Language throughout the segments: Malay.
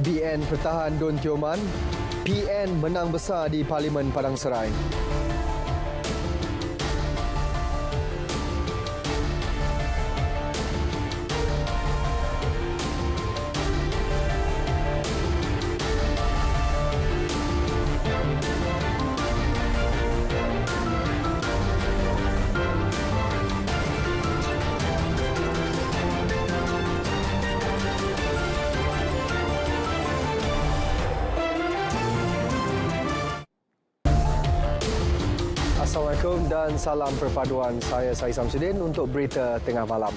BN pertahan Don Tioman, PN menang besar di Parlimen Padang Serai. Assalamualaikum dan salam perpaduan. Saya Syed Samsudin untuk berita tengah malam.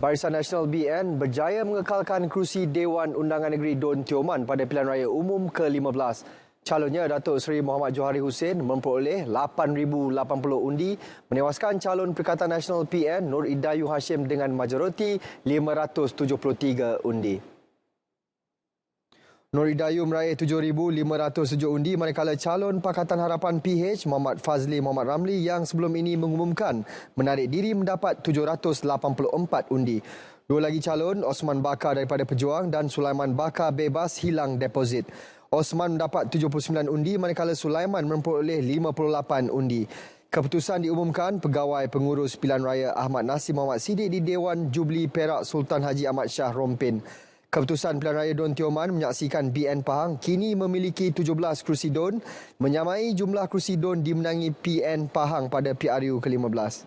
Barisan Nasional BN berjaya mengekalkan kerusi Dewan Undangan Negeri Don Tioman pada pilihan raya umum ke-15. Calonnya Datuk Seri Muhammad Johari Hussein memperoleh 8,080 undi, menewaskan calon Perikatan Nasional PN Nur Idayu Hashim dengan majoriti 573 undi. Nur Idayu meraih 7,507 undi manakala calon Pakatan Harapan PH Muhammad Fazli Muhammad Ramli yang sebelum ini mengumumkan menarik diri mendapat 784 undi. Dua lagi calon, Osman Bakar daripada Pejuang dan Sulaiman Bakar bebas hilang deposit. Osman mendapat 79 undi manakala Sulaiman memperoleh 58 undi. Keputusan diumumkan Pegawai Pengurus Pilihan Raya Ahmad Nasir Muhammad Siddiq di Dewan Jubli Perak Sultan Haji Ahmad Shah Rompin. Keputusan Pilihan Raya Don Tioman menyaksikan BN Pahang kini memiliki 17 kerusi Don, menyamai jumlah kerusi Don dimenangi PN Pahang pada PRU ke-15.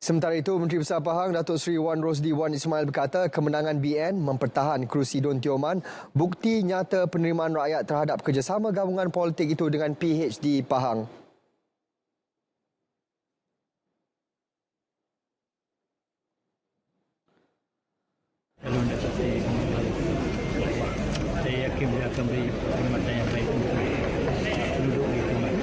Sementara itu, Menteri Besar Pahang Datuk Seri Wan Rosdi Wan Ismail berkata kemenangan BN mempertahan kerusi Don Tioman bukti nyata penerimaan rakyat terhadap kerjasama gabungan politik itu dengan PH di Pahang. Kalau tidak saya yakin dia akan beri perkhidmatan yang baik untuk penduduk di Tioman.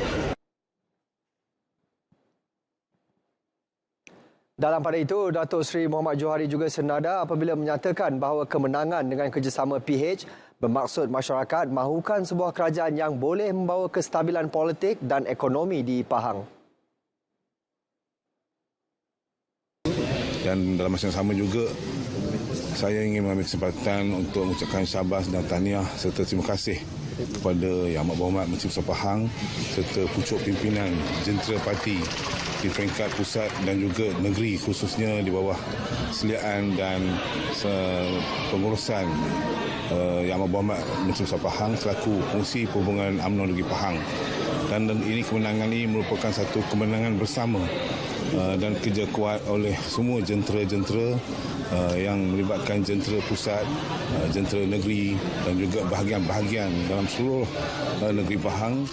Dalam pada itu, Datuk Seri Muhammad Johari juga senada apabila menyatakan bahawa kemenangan dengan kerjasama PH bermaksud masyarakat mahukan sebuah kerajaan yang boleh membawa kestabilan politik dan ekonomi di Pahang. Dan dalam masa yang sama juga, saya ingin mengambil kesempatan untuk mengucapkan syabas dan tahniah serta terima kasih kepada Yang Amat Berhormat Menteri Besar Pahang serta pucuk pimpinan jentera parti di peringkat pusat dan juga negeri khususnya di bawah seliaan dan pengurusan Yang Amat Berhormat Menteri Besar Pahang selaku Pengerusi Perhubungan UMNO Negeri Pahang. Dan ini kemenangan ini merupakan satu kemenangan bersama dan kerja kuat oleh semua jentera-jentera yang melibatkan jentera pusat, jentera negeri dan juga bahagian-bahagian dalam seluruh negeri Pahang.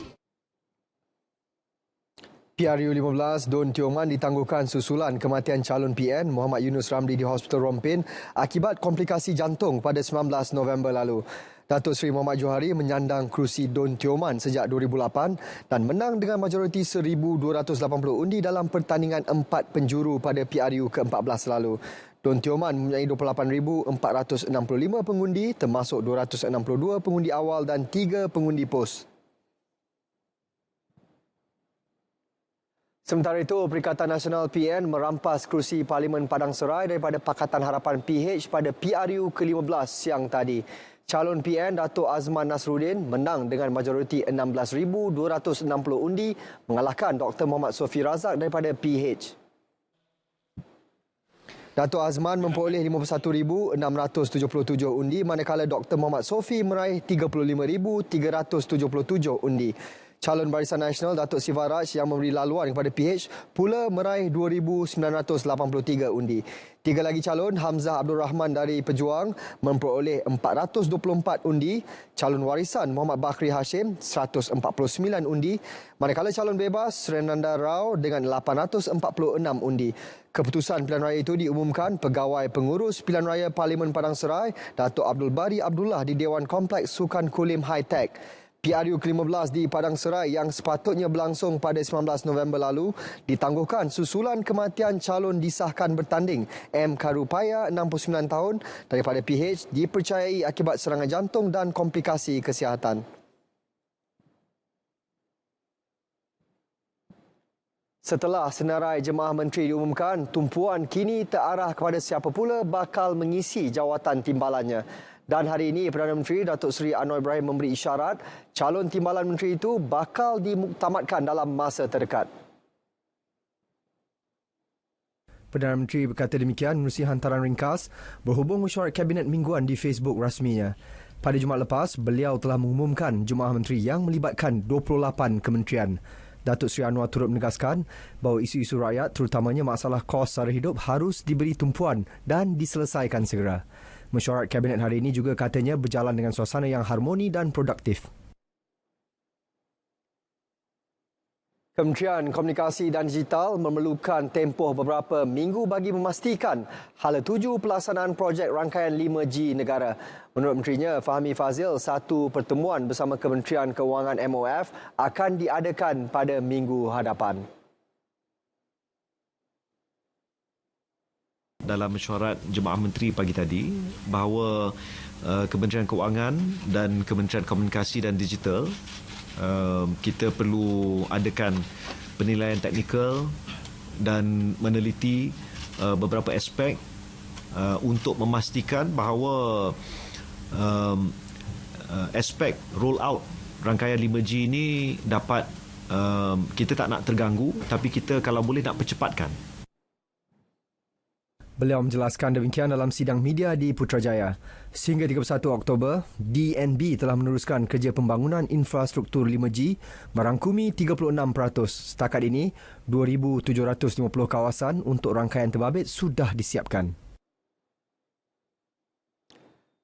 PRU 15 Don Tioman ditangguhkan susulan kematian calon PN Muhammad Yunus Ramli di Hospital Rompin akibat komplikasi jantung pada 19 November lalu. Datuk Seri Muhammad Johari menyandang kerusi Don Tioman sejak 2008 dan menang dengan majoriti 1,280 undi dalam pertandingan 4 penjuru pada PRU ke-14 lalu. Don Tioman mempunyai 28,465 pengundi termasuk 262 pengundi awal dan 3 pengundi pos. Sementara itu, Perikatan Nasional PN merampas kerusi Parlimen Padang Serai daripada Pakatan Harapan PH pada PRU ke-15 siang tadi. Calon PN Datuk Azman Nasruddin menang dengan majoriti 16,260 undi mengalahkan Dr. Muhammad Sofi Razak daripada PH. Datuk Azman memperoleh 51,677 undi manakala Dr. Muhammad Sofi meraih 35,377 undi. Calon Barisan Nasional Datuk Sivaraj yang memberi laluan kepada PH pula meraih 2,983 undi. Tiga lagi calon, Hamzah Abdul Rahman dari Pejuang memperoleh 424 undi. Calon warisan Muhammad Bakri Hashim 149 undi. Manakala calon bebas Renanda Rao dengan 846 undi. Keputusan pilihan raya itu diumumkan Pegawai Pengurus Pilihan Raya Parlimen Padang Serai Datuk Abdul Bari Abdullah di Dewan Kompleks Sukan Kulim High Tech. PRU ke-15 di Padang Serai yang sepatutnya berlangsung pada 19 November lalu ditangguhkan susulan kematian calon disahkan bertanding M. Karupaya 69 tahun daripada PH dipercayai akibat serangan jantung dan komplikasi kesihatan. Setelah senarai jemaah menteri diumumkan, tumpuan kini terarah kepada siapa pula bakal mengisi jawatan timbalannya. Dan hari ini, Perdana Menteri Datuk Seri Anwar Ibrahim memberi isyarat calon timbalan menteri itu bakal dimuktamadkan dalam masa terdekat. Perdana Menteri berkata demikian menerusi hantaran ringkas berhubung mesyuarat Kabinet mingguan di Facebook rasminya. Pada Jumaat lepas, beliau telah mengumumkan jemaah menteri yang melibatkan 28 kementerian. Datuk Seri Anwar turut menegaskan bahawa isu-isu rakyat terutamanya masalah kos sara hidup harus diberi tumpuan dan diselesaikan segera. Mesyuarat Kabinet hari ini juga katanya berjalan dengan suasana yang harmoni dan produktif. Kementerian Komunikasi dan Digital memerlukan tempoh beberapa minggu bagi memastikan hala tuju pelaksanaan projek rangkaian 5G negara. Menurut Menterinya Fahmi Fazil, satu pertemuan bersama Kementerian Kewangan MOF akan diadakan pada minggu hadapan. Dalam mesyuarat Jemaah Menteri pagi tadi bahawa Kementerian Kewangan dan Kementerian Komunikasi dan Digital kita perlu adakan penilaian teknikal dan meneliti beberapa aspek untuk memastikan bahawa aspek roll out rangkaian 5G ini dapat kita tak nak terganggu, tapi kita kalau boleh nak percepatkan. Beliau menjelaskan demikian dalam sidang media di Putrajaya. Sehingga 31 Oktober, DNB telah meneruskan kerja pembangunan infrastruktur 5G merangkumi 36%. Setakat ini, 2,750 kawasan untuk rangkaian terbabit sudah disiapkan.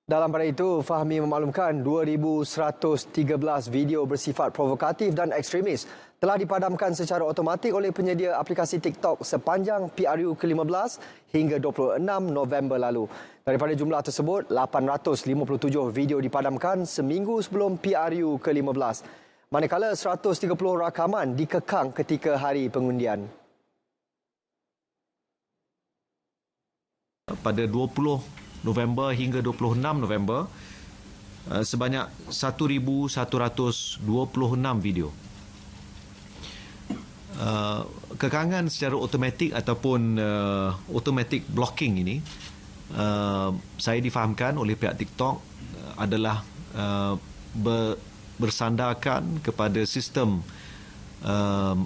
Dalam pada itu, Fahmi memaklumkan 2,113 video bersifat provokatif dan ekstremis telah dipadamkan secara automatik oleh penyedia aplikasi TikTok sepanjang PRU ke-15 hingga 26 November lalu. Daripada jumlah tersebut, 857 video dipadamkan seminggu sebelum PRU ke-15. Manakala 130 rakaman dikekang ketika hari pengundian. Pada 20 November hingga 26 November, sebanyak 1,126 video. Kekangan secara automatik ataupun automatic blocking ini saya difahamkan oleh pihak TikTok adalah bersandarkan kepada sistem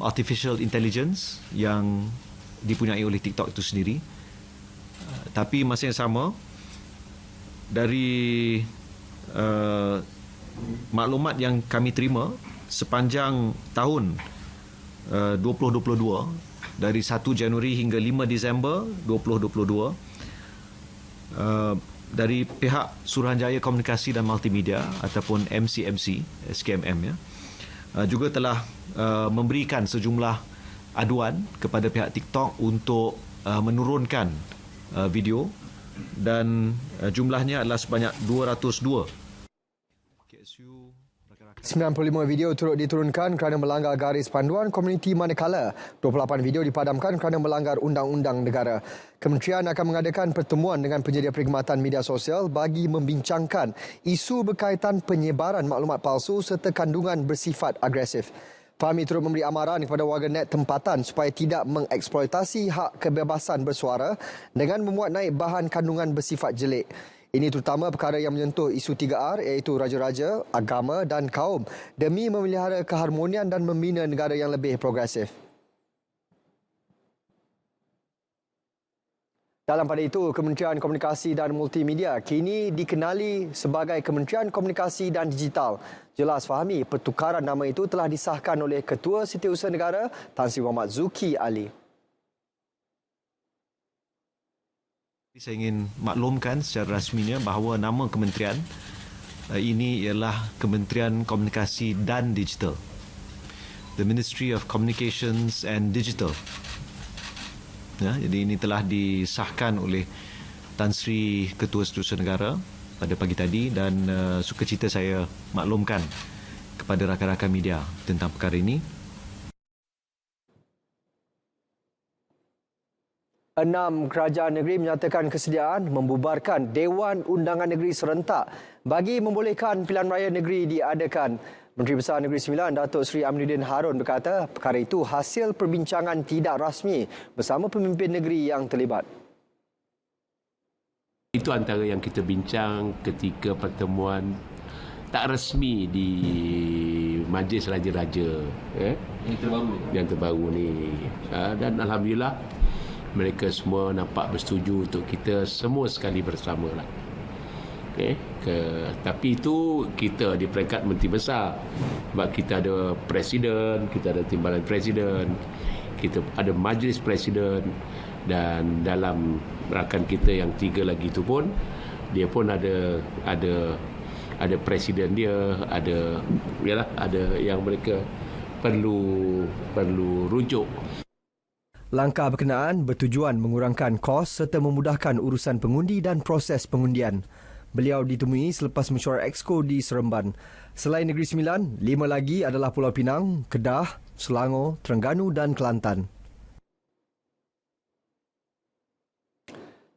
artificial intelligence yang dipunyai oleh TikTok itu sendiri. Tapi masa yang sama, dari maklumat yang kami terima sepanjang tahun 2022, dari 1 Januari hingga 5 Disember 2022, dari pihak Suruhanjaya Komunikasi dan Multimedia ataupun MCMC, SKMM ya, juga telah memberikan sejumlah aduan kepada pihak TikTok untuk menurunkan video, dan jumlahnya adalah sebanyak 202. 95 video turut diturunkan kerana melanggar garis panduan komuniti manakala 28 video dipadamkan kerana melanggar undang-undang negara. Kementerian akan mengadakan pertemuan dengan penyedia perkhidmatan media sosial bagi membincangkan isu berkaitan penyebaran maklumat palsu serta kandungan bersifat agresif. Fahmi turut memberi amaran kepada warganet tempatan supaya tidak mengeksploitasi hak kebebasan bersuara dengan memuat naik bahan kandungan bersifat jelik. Ini terutama perkara yang menyentuh isu 3R iaitu raja-raja, agama dan kaum demi memelihara keharmonian dan membina negara yang lebih progresif. Dalam pada itu, Kementerian Komunikasi dan Multimedia kini dikenali sebagai Kementerian Komunikasi dan Digital. Jelas Fahmi, pertukaran nama itu telah disahkan oleh Ketua Setiausaha Negara Tan Sri Muhammad Zuki Ali. Saya ingin maklumkan secara rasminya bahawa nama kementerian ini ialah Kementerian Komunikasi dan Digital. The Ministry of Communications and Digital. Ya, jadi ini telah disahkan oleh Tan Sri Ketua Setiausaha Negara pada pagi tadi, dan sukacita saya maklumkan kepada rakan-rakan media tentang perkara ini. 6 kerajaan negeri menyatakan kesediaan membubarkan Dewan Undangan Negeri serentak bagi membolehkan pilihan raya negeri diadakan. Menteri Besar Negeri Sembilan Datuk Seri Aminuddin Harun berkata perkara itu hasil perbincangan tidak rasmi bersama pemimpin negeri yang terlibat. Itu antara yang kita bincang ketika pertemuan tak rasmi di Majlis Raja-Raja yang terbaru ni. Dan Alhamdulillah mereka semua nampak bersetuju untuk kita semua sekali bersama lah. Tapi itu kita di peringkat Menteri Besar, sebab kita ada Presiden, kita ada Timbalan Presiden, kita ada Majlis Presiden, dan dalam rakan kita yang 3 lagi itu pun dia pun ada presiden dia, ada yang mereka perlu rujuk. Langkah berkenaan bertujuan mengurangkan kos serta memudahkan urusan pengundi dan proses pengundian. Beliau ditemui selepas mesyuarat Exco di Seremban. Selain Negeri Sembilan, 5 lagi adalah Pulau Pinang, Kedah, Selangor, Terengganu dan Kelantan.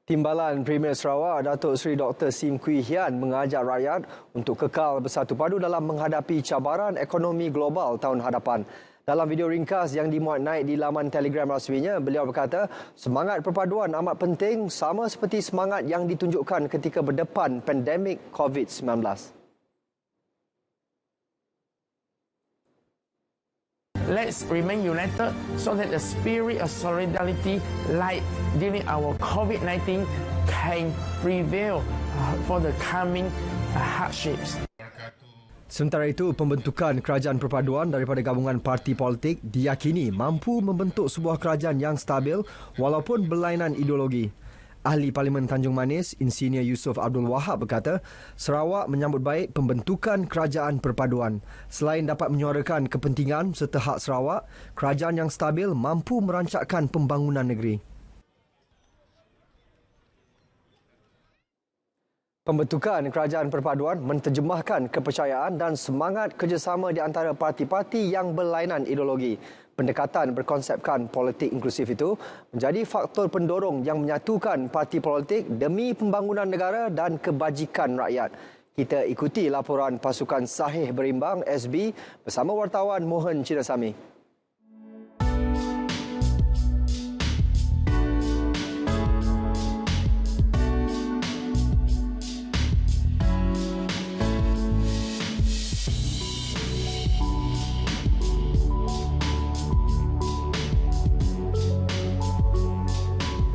Timbalan Premier Sarawak Datuk Seri Dr. Sim Kwee Hian mengajak rakyat untuk kekal bersatu padu dalam menghadapi cabaran ekonomi global tahun hadapan. Dalam video ringkas yang dimuat naik di laman Telegram rasminya, beliau berkata semangat perpaduan amat penting sama seperti semangat yang ditunjukkan ketika berdepan pandemik COVID-19. Let's remain united so that the spirit of solidarity like during our COVID-19 can prevail for the coming hardships. Sementara itu, pembentukan kerajaan perpaduan daripada gabungan parti politik diyakini mampu membentuk sebuah kerajaan yang stabil walaupun berlainan ideologi. Ahli Parlimen Tanjung Manis, Insinyur Yusof Abdul Wahab berkata, Sarawak menyambut baik pembentukan kerajaan perpaduan. Selain dapat menyuarakan kepentingan serta hak Sarawak, kerajaan yang stabil mampu merancangkan pembangunan negeri. Pembentukan kerajaan perpaduan menterjemahkan kepercayaan dan semangat kerjasama di antara parti-parti yang berlainan ideologi. Pendekatan berkonsepkan politik inklusif itu menjadi faktor pendorong yang menyatukan parti politik demi pembangunan negara dan kebajikan rakyat. Kita ikuti laporan Pasukan Sahih Berimbang SB bersama wartawan Mohan Cinasami.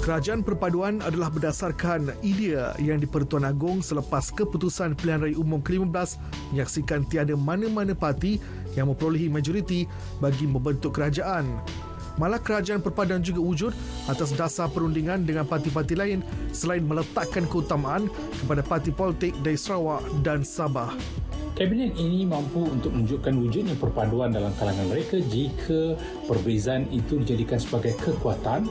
Kerajaan perpaduan adalah berdasarkan idea yang di-Pertuan Agong selepas keputusan pilihan raya umum ke-15 menyaksikan tiada mana-mana parti yang memperolehi majoriti bagi membentuk kerajaan. Malah kerajaan perpaduan juga wujud atas dasar perundingan dengan parti-parti lain selain meletakkan keutamaan kepada parti politik dari Sarawak dan Sabah. Kabinet ini mampu untuk menunjukkan wujudnya perpaduan dalam kalangan mereka jika perbezaan itu dijadikan sebagai kekuatan.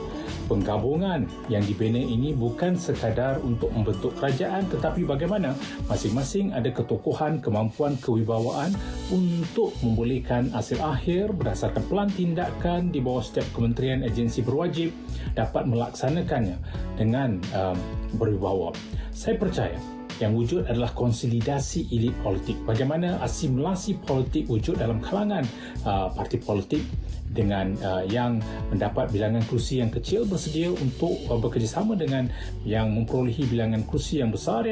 Penggabungan yang dibina ini bukan sekadar untuk membentuk kerajaan tetapi bagaimana masing-masing ada ketokohan, kemampuan, kewibawaan untuk membolehkan hasil akhir berdasarkan pelan tindakan di bawah setiap kementerian agensi berwajib dapat melaksanakannya dengan berwibawa. Saya percaya yang wujud adalah konsolidasi elit politik. Bagaimana asimilasi politik wujud dalam kalangan parti politik dengan yang mendapat bilangan kerusi yang kecil bersedia untuk bekerjasama dengan yang memperolehi bilangan kerusi yang besar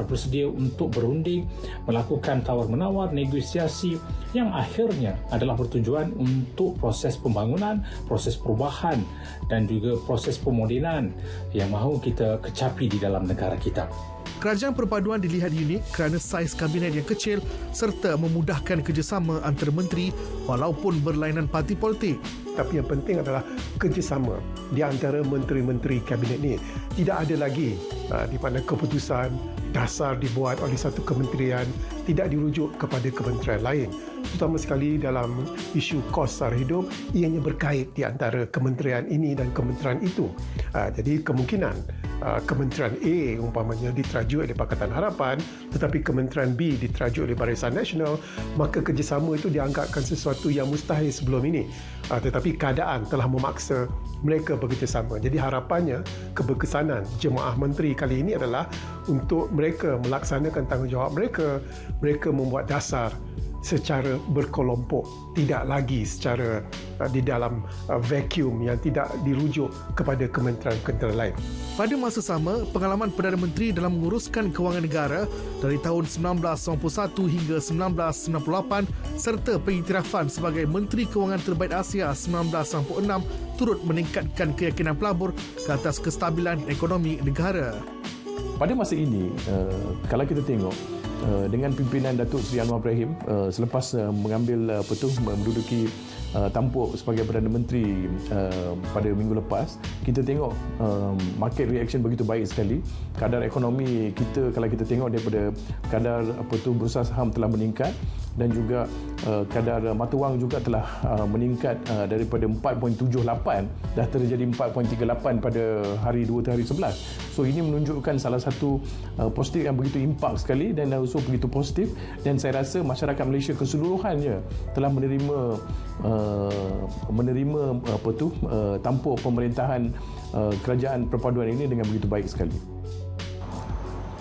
bersedia untuk berunding, melakukan tawar-menawar, negosiasi yang akhirnya adalah bertujuan untuk proses pembangunan, proses perubahan dan juga proses pemodenan yang mahu kita kecapi di dalam negara kita. Kerajaan perpaduan dilihat unik kerana saiz kabinet yang kecil serta memudahkan kerjasama antara menteri walaupun berlainan parti politik. Tapi yang penting adalah kerjasama di antara menteri-menteri kabinet ini. Tidak ada lagi di mana keputusan dasar dibuat oleh satu kementerian tidak dirujuk kepada kementerian lain. Terutama sekali dalam isu kos sara hidup, ianya berkait di antara kementerian ini dan kementerian itu. Jadi kemungkinan Kementerian A umpamanya diteraju oleh Pakatan Harapan tetapi Kementerian B diteraju oleh Barisan Nasional, maka kerjasama itu dianggapkan sesuatu yang mustahil sebelum ini. Tetapi keadaan telah memaksa mereka bekerjasama. Jadi harapannya keberkesanan jemaah menteri kali ini adalah untuk mereka melaksanakan tanggungjawab mereka. Mereka membuat dasar secara berkelompok, tidak lagi secara di dalam vacuum yang tidak dirujuk kepada kementerian-kementerian lain. Pada masa sama, pengalaman Perdana Menteri dalam menguruskan kewangan negara dari tahun 1991 hingga 1998 serta pengiktirafan sebagai Menteri Kewangan Terbaik Asia 1996 turut meningkatkan keyakinan pelabur ke atas kestabilan ekonomi negara. Pada masa ini, kalau kita tengok dengan pimpinan Datuk Seri Anwar Ibrahim selepas mengambil menduduki tampuk sebagai Perdana Menteri pada minggu lepas, kita tengok market reaction begitu baik sekali. Kadar ekonomi kita, kalau kita tengok daripada kadar bursa saham telah meningkat dan juga kadar mata wang juga telah meningkat daripada 4.78 dah terjadi 4.38 pada hari 2 hari 11. So ini menunjukkan salah satu positif yang begitu impak sekali dan also begitu positif, dan saya rasa masyarakat Malaysia keseluruhannya telah menerima tampuk pemerintahan kerajaan perpaduan ini dengan begitu baik sekali.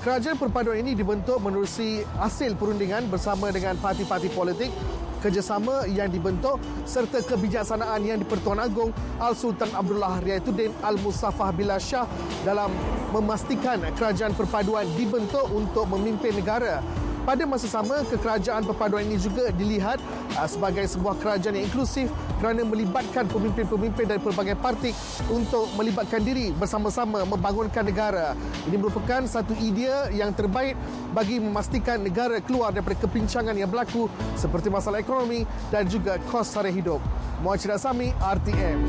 Kerajaan perpaduan ini dibentuk menerusi hasil perundingan bersama dengan parti-parti politik, kerjasama yang dibentuk serta kebijaksanaan yang di-Pertuan Agong Al-Sultan Abdullah Riayatuddin Al-Musaffah Billah Shah dalam memastikan kerajaan perpaduan dibentuk untuk memimpin negara. Pada masa sama, kekerajaan perpaduan ini juga dilihat sebagai sebuah kerajaan yang inklusif kerana melibatkan pemimpin-pemimpin dari pelbagai parti untuk melibatkan diri bersama-sama membangunkan negara. Ini merupakan satu idea yang terbaik bagi memastikan negara keluar daripada kepincangan yang berlaku seperti masalah ekonomi dan juga kos sara hidup. Muhammad Sami, RTM.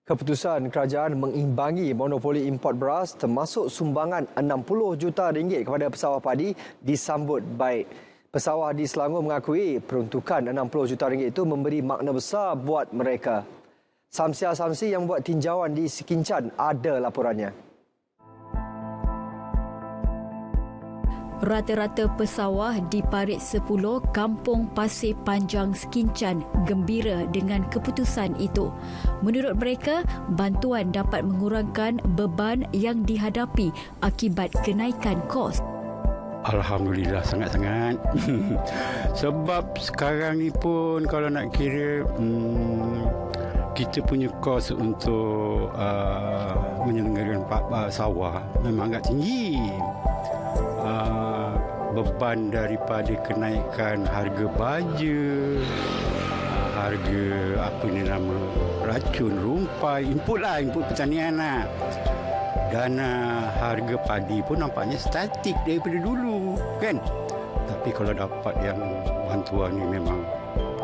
Keputusan kerajaan mengimbangi monopoli import beras termasuk sumbangan 60 juta ringgit kepada pesawah padi disambut baik. Pesawah di Selangor mengakui peruntukan 60 juta ringgit itu memberi makna besar buat mereka. Samsia Samsi yang buat tinjauan di Sekincan ada laporannya. Rata-rata pesawah di Parit 10 Kampung Pasir Panjang Sekincan gembira dengan keputusan itu. Menurut mereka, bantuan dapat mengurangkan beban yang dihadapi akibat kenaikan kos. Alhamdulillah sangat-sangat. Sebab sekarang ni pun kalau nak kira kita punya kos untuk menyelenggarakan sawah memang agak tinggi. Beban daripada kenaikan harga baja, harga racun rumpai, input pertanian lah. Dan harga padi pun nampaknya statik daripada dulu kan. Tapi kalau dapat yang bantuan ni memang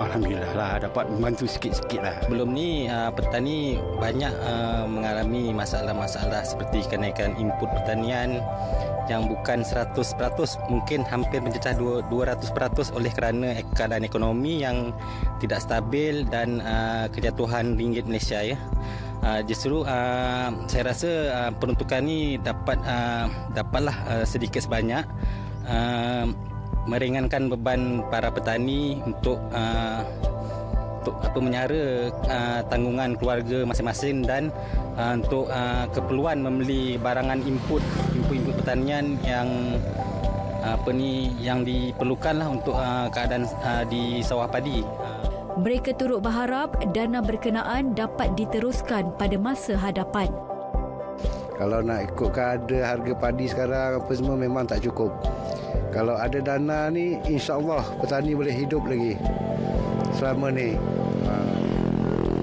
alhamdulillah lah, dapat membantu sikit-sikit lah. Belum ni petani banyak mengalami masalah-masalah seperti kenaikan input pertanian yang bukan 100%, mungkin hampir mencecah 200% oleh kerana keadaan ekonomi yang tidak stabil dan kejatuhan ringgit Malaysia ya. Justru saya rasa peruntukan ni dapatlah sedikit sebanyak meringankan beban para petani untuk menyara tanggungan keluarga masing-masing dan untuk keperluan membeli barangan input pertanian yang diperlukanlah untuk keadaan di sawah padi. Mereka turut berharap dana berkenaan dapat diteruskan pada masa hadapan. Kalau nak ikut keadaan harga padi sekarang apa semua memang tak cukup. Kalau ada dana ni, insya-Allah petani boleh hidup lagi selama ni.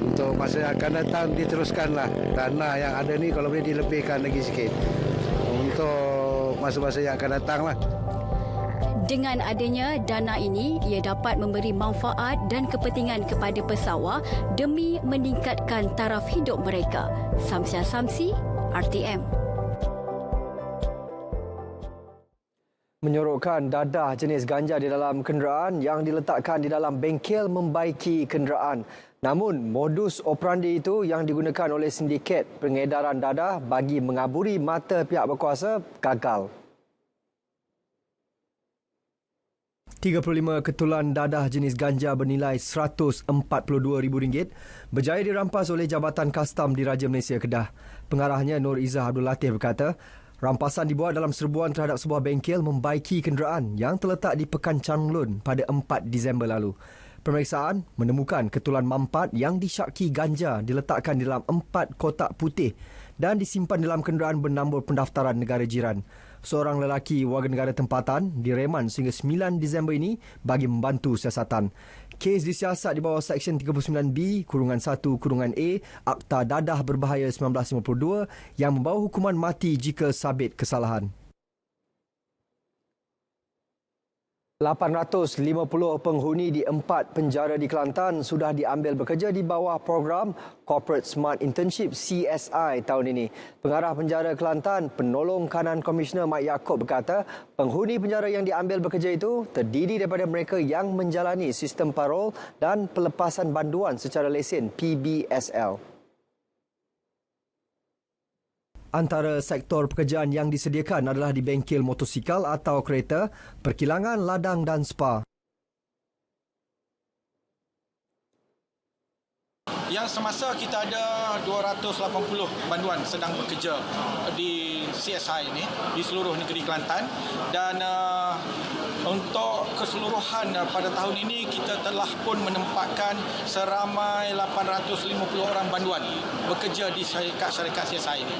Untuk masa yang akan datang diteruskanlah. Dana yang ada ni kalau boleh dilebihkan lagi sikit untuk masa-masa yang akan datang lah. Dengan adanya dana ini, ia dapat memberi manfaat dan kepentingan kepada pesawah demi meningkatkan taraf hidup mereka. Samsia Samsi, RTM. Menyorokkan dadah jenis ganja di dalam kenderaan yang diletakkan di dalam bengkel membaiki kenderaan. Namun, modus operandi itu yang digunakan oleh sindiket pengedaran dadah bagi mengaburi mata pihak berkuasa gagal. 35 ketulan dadah jenis ganja bernilai RM142,000 berjaya dirampas oleh Jabatan Kastam Diraja Malaysia Kedah. Pengarahnya Nur Izzah Abdul Latif berkata, Rampasan dibuat dalam serbuan terhadap sebuah bengkel membaiki kenderaan yang terletak di Pekan Changlun pada 4 Disember lalu. Pemeriksaan menemukan ketulan mampat yang disyaki ganja diletakkan di dalam 4 kotak putih dan disimpan dalam kenderaan bernambur pendaftaran negara jiran. Seorang lelaki warga negara tempatan direman sehingga 9 Disember ini bagi membantu siasatan. Kes disiasat di bawah Seksyen 39B-1-A Akta Dadah Berbahaya 1952 yang membawa hukuman mati jika sabit kesalahan. 850 penghuni di 4 penjara di Kelantan sudah diambil bekerja di bawah program Corporate Smart Internship CSI tahun ini. Pengarah penjara Kelantan, penolong kanan Komisioner Mat Yaakob berkata, penghuni penjara yang diambil bekerja itu terdiri daripada mereka yang menjalani sistem parol dan pelepasan banduan secara lesen PBSL. Antara sektor pekerjaan yang disediakan adalah di bengkel motosikal atau kereta, perkilangan, ladang dan spa. Yang semasa kita ada 280 banduan sedang bekerja di CSI ini di seluruh negeri Kelantan dan untuk keseluruhan pada tahun ini kita telah pun menempatkan seramai 850 orang banduan bekerja di syarikat CSI ini.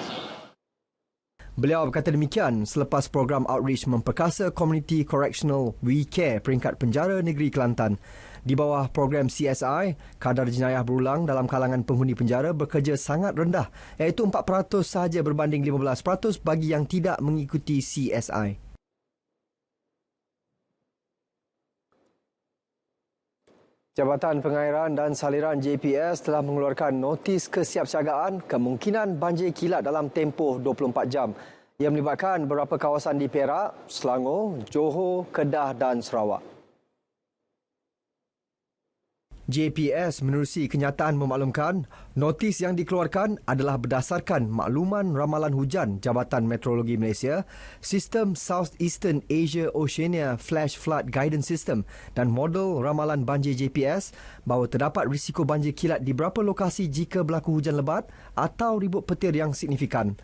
Beliau berkata demikian selepas program outreach memperkasa Community Correctional We Care peringkat penjara negeri Kelantan. Di bawah program CSI, kadar jenayah berulang dalam kalangan penghuni penjara bekerja sangat rendah, iaitu 4% sahaja berbanding 15% bagi yang tidak mengikuti CSI. Jabatan Pengairan dan Saliran JPS telah mengeluarkan notis kesiapsiagaan kemungkinan banjir kilat dalam tempoh 24 jam. Ia melibatkan beberapa kawasan di Perak, Selangor, Johor, Kedah dan Sarawak. JPS menerusi kenyataan memaklumkan notis yang dikeluarkan adalah berdasarkan makluman ramalan hujan Jabatan Meteorologi Malaysia, Sistem Southeastern Asia Oceania Flash Flood Guidance System dan model ramalan banjir JPS bahawa terdapat risiko banjir kilat di beberapa lokasi jika berlaku hujan lebat atau ribut petir yang signifikan.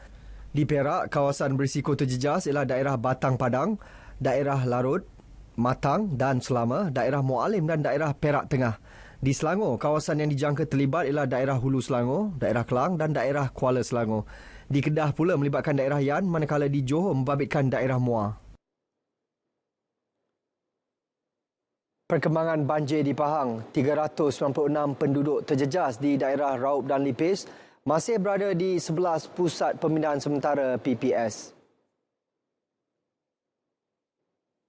Di Perak, kawasan berisiko terjejas ialah daerah Batang Padang, daerah Larut, Matang dan Selama, daerah Mualim dan daerah Perak Tengah. Di Selangor, kawasan yang dijangka terlibat ialah daerah Hulu Selangor, daerah Kelang dan daerah Kuala Selangor. Di Kedah pula melibatkan daerah Yan, manakala di Johor membabitkan daerah Muar. Perkembangan banjir di Pahang, 396 penduduk terjejas di daerah Raub dan Lipis masih berada di 11 pusat pemindahan sementara PPS.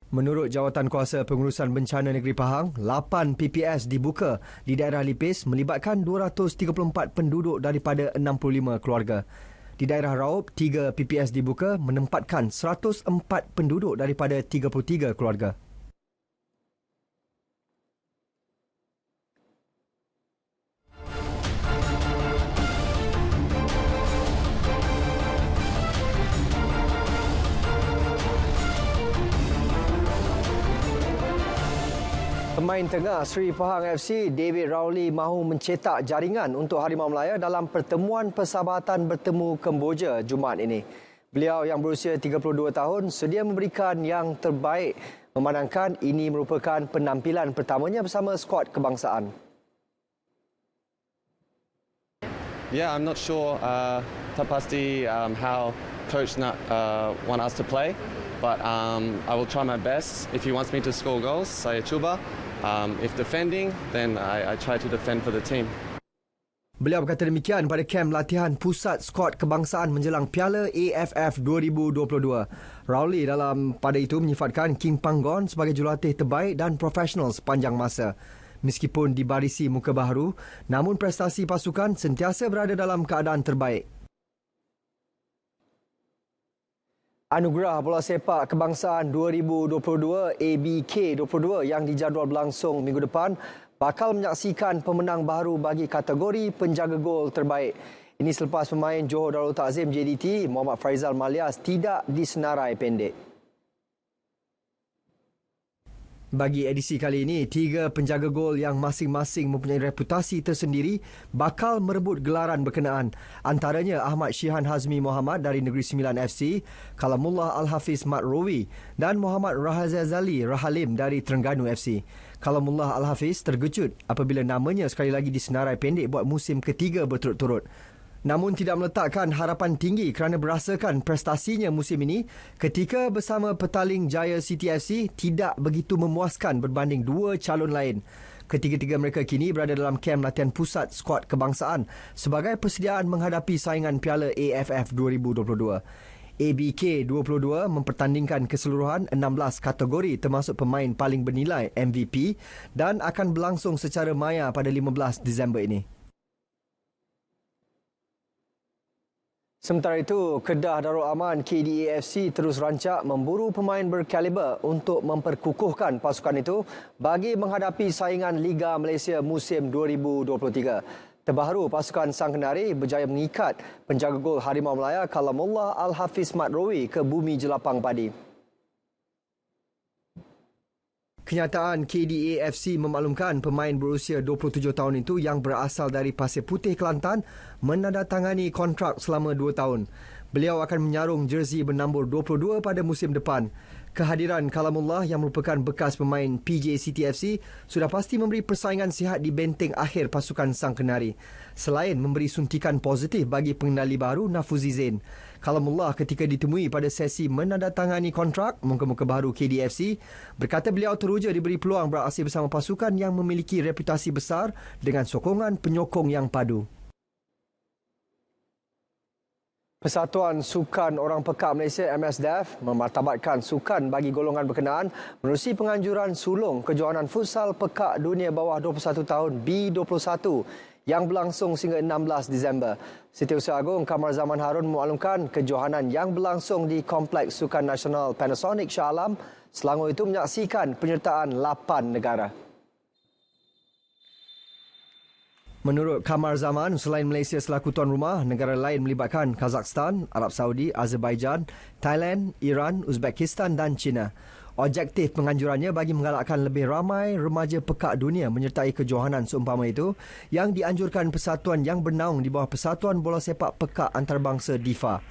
Menurut Jawatankuasa Pengurusan Bencana Negeri Pahang, 8 PPS dibuka di daerah Lipis melibatkan 234 penduduk daripada 65 keluarga. Di daerah Raub, 3 PPS dibuka menempatkan 104 penduduk daripada 33 keluarga. Pemain tengah Seri Pahang FC, David Rowley mahu mencetak jaringan untuk Harimau Melaya dalam pertemuan persahabatan bertemu Kemboja Jumaat ini. Beliau yang berusia 32 tahun sedia memberikan yang terbaik memandangkan ini merupakan penampilan pertamanya bersama skuad kebangsaan. Yeah, I'm not sure tak pasti how coach nak want us to play, but I will try my best. If he wants me to score goals, saya cuba. If defending, then I try to defend for the team. Beliau berkata demikian pada kem latihan pusat skuad kebangsaan menjelang Piala AFF 2022. Rowley pada itu menyifatkan King Panggon sebagai jurulatih terbaik dan profesional sepanjang masa. Meskipun dibarisi muka baharu, namun prestasi pasukan sentiasa berada dalam keadaan terbaik. Anugerah Bola Sepak Kebangsaan 2022 ABK22 yang dijadual berlangsung minggu depan bakal menyaksikan pemenang baru bagi kategori penjaga gol terbaik. Ini selepas pemain Johor Darul Takzim JDT Muhammad Faizal Malias tidak disenarai pendek. Bagi edisi kali ini, 3 penjaga gol yang masing-masing mempunyai reputasi tersendiri bakal merebut gelaran berkenaan. Antaranya Ahmad Syihan Hazmi Muhammad dari Negeri Sembilan FC, Kalamullah Al-Hafiz Mat Rowi dan Muhammad Rahazazali Rahalim dari Terengganu FC. Kalamullah Al-Hafiz terkejut apabila namanya sekali lagi disenarai pendek buat musim ketiga berturut-turut. Namun tidak meletakkan harapan tinggi kerana berasakan prestasinya musim ini ketika bersama Petaling Jaya City FC tidak begitu memuaskan berbanding 2 calon lain. Ketiga-tiga mereka kini berada dalam kem latihan pusat skuad kebangsaan sebagai persediaan menghadapi saingan Piala AFF 2022. ABK 22 mempertandingkan keseluruhan 16 kategori termasuk pemain paling bernilai MVP dan akan berlangsung secara maya pada 15 Disember ini. Sementara itu, Kedah Darul Aman KDA FC terus rancak memburu pemain berkaliber untuk memperkukuhkan pasukan itu bagi menghadapi saingan Liga Malaysia musim 2023. Terbaru, pasukan Sang Kenari berjaya mengikat penjaga gol Harimau Melaya Kalamullah Al-Hafiz Mat Rowi ke bumi jelapang padi. Kenyataan KDA FC memaklumkan pemain berusia 27 tahun itu yang berasal dari Pasir Putih Kelantan menandatangani kontrak selama 2 tahun. Beliau akan menyarung jersey bernambur 22 pada musim depan. Kehadiran Kalamullah yang merupakan bekas pemain PJ City FC sudah pasti memberi persaingan sihat di benteng akhir pasukan Sang Kenari. Selain memberi suntikan positif bagi pengendali baru Nafuzi Zain. Kalamullah ketika ditemui pada sesi menandatangani kontrak muka-muka baru KDFC berkata beliau teruja diberi peluang beraksi bersama pasukan yang memiliki reputasi besar dengan sokongan penyokong yang padu. Persatuan Sukan Orang Pekak Malaysia MSDF memartabatkan sukan bagi golongan berkenaan menerusi penganjuran sulung kejohanan futsal Pekak Dunia bawah 21 tahun B21 yang berlangsung sehingga 16 Disember. Setiausaha Agung Kamar Zaman Harun memaklumkan kejohanan yang berlangsung di Kompleks Sukan Nasional Panasonic Shah Alam, Selangor itu menyaksikan penyertaan 8 negara. Menurut Kamar Zaman, selain Malaysia selaku tuan rumah, negara lain melibatkan Kazakhstan, Arab Saudi, Azerbaijan, Thailand, Iran, Uzbekistan dan China. Objektif penganjurannya bagi menggalakkan lebih ramai remaja pekak dunia menyertai kejohanan seumpama itu yang dianjurkan persatuan yang bernaung di bawah Persatuan Bola Sepak Pekak Antarabangsa DIFA.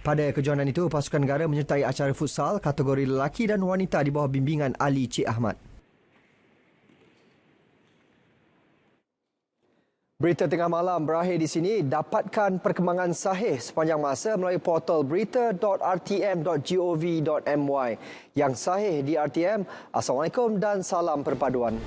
Pada kejohanan itu, pasukan negara menyertai acara futsal kategori lelaki dan wanita di bawah bimbingan Ali Cik Ahmad. Berita tengah malam berakhir di sini. Dapatkan perkembangan sahih sepanjang masa melalui portal berita.rtm.gov.my. Yang sahih di RTM. Assalamualaikum dan salam perpaduan.